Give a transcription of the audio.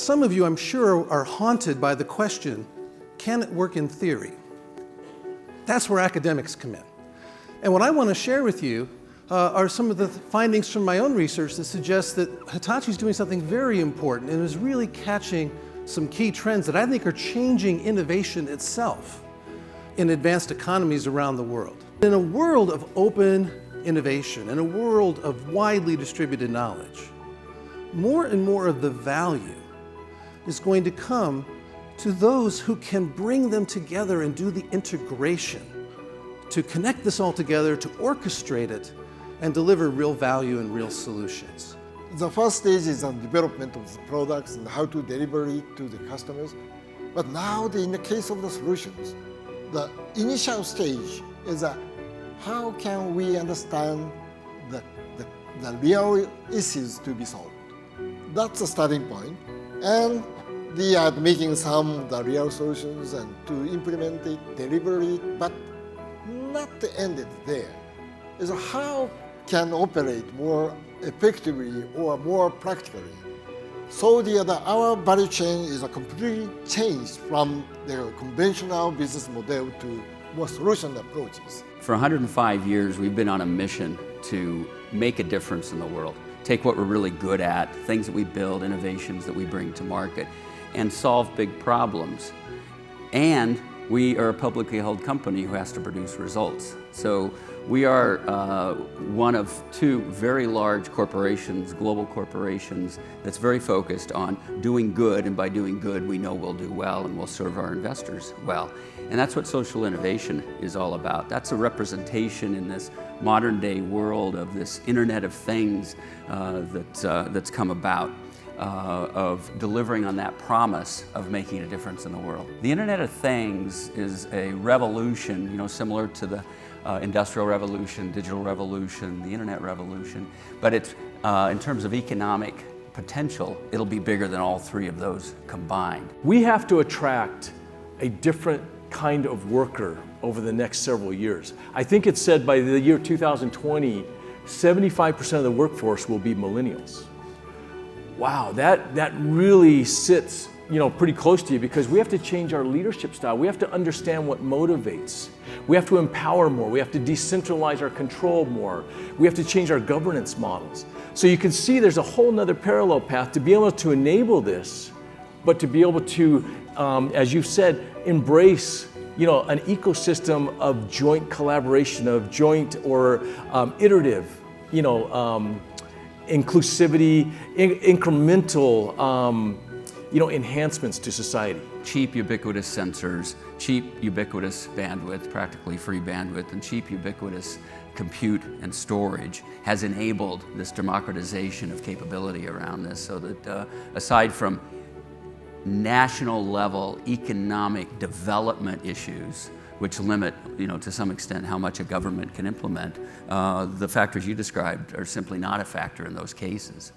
Some of you, I'm sure, are haunted by the question, can it work in theory? That's where academics come in. And what I want to share with you are some of the findings from my own research that suggest that Hitachi is doing something very important and is really catching some key trends that I think are changing innovation itself in advanced economies around the world. In a world of open innovation, in a world of widely distributed knowledge, more and more of the value is going to come to those who can bring them together and do the integration, to connect this all together, to orchestrate it, and deliver real value and real solutions. The first stage is on development of the products and how to deliver it to the customers. But now, in the case of the solutions, the initial stage is how can we understand the real issues to be solved. That's the starting point. And we are making some the real solutions and to implement it, deliver it, but not ended there. Is how can operate more effectively or more practically. So our value chain is a completely changed from the conventional business model to more solution approaches. For 105 years, we've been on a mission to make a difference in the world. Take what we're really good at, things that we build, innovations that we bring to market, and solve big problems. And we are a publicly held company who has to produce results. So we are one of two very large corporations, global corporations, that's very focused on doing good, and by doing good we know we'll do well and we'll serve our investors well. And that's what social innovation is all about. That's a representation in this modern day world of this Internet of Things that's come about. Of delivering on that promise of making a difference in the world. The Internet of Things is a revolution, similar to the Industrial Revolution, Digital Revolution, the Internet Revolution, but it's, in terms of economic potential, it'll be bigger than all three of those combined. We have to attract a different kind of worker over the next several years. I think it's said by the year 2020, 75% of the workforce will be millennials. Wow, that really sits pretty close to you, because we have to change our leadership style. We have to understand what motivates. We have to empower more. We have to decentralize our control more. We have to change our governance models. So you can see there's a whole nother parallel path to be able to enable this, but to be able to, as you've said, embrace an ecosystem of joint collaboration, of joint or iterative, inclusivity, incremental, enhancements to society. Cheap, ubiquitous sensors, cheap, ubiquitous bandwidth, practically free bandwidth, and cheap, ubiquitous compute and storage has enabled this democratization of capability around this, so that aside from national level economic development issues, which limit, to some extent how much a government can implement, the factors you described are simply not a factor in those cases.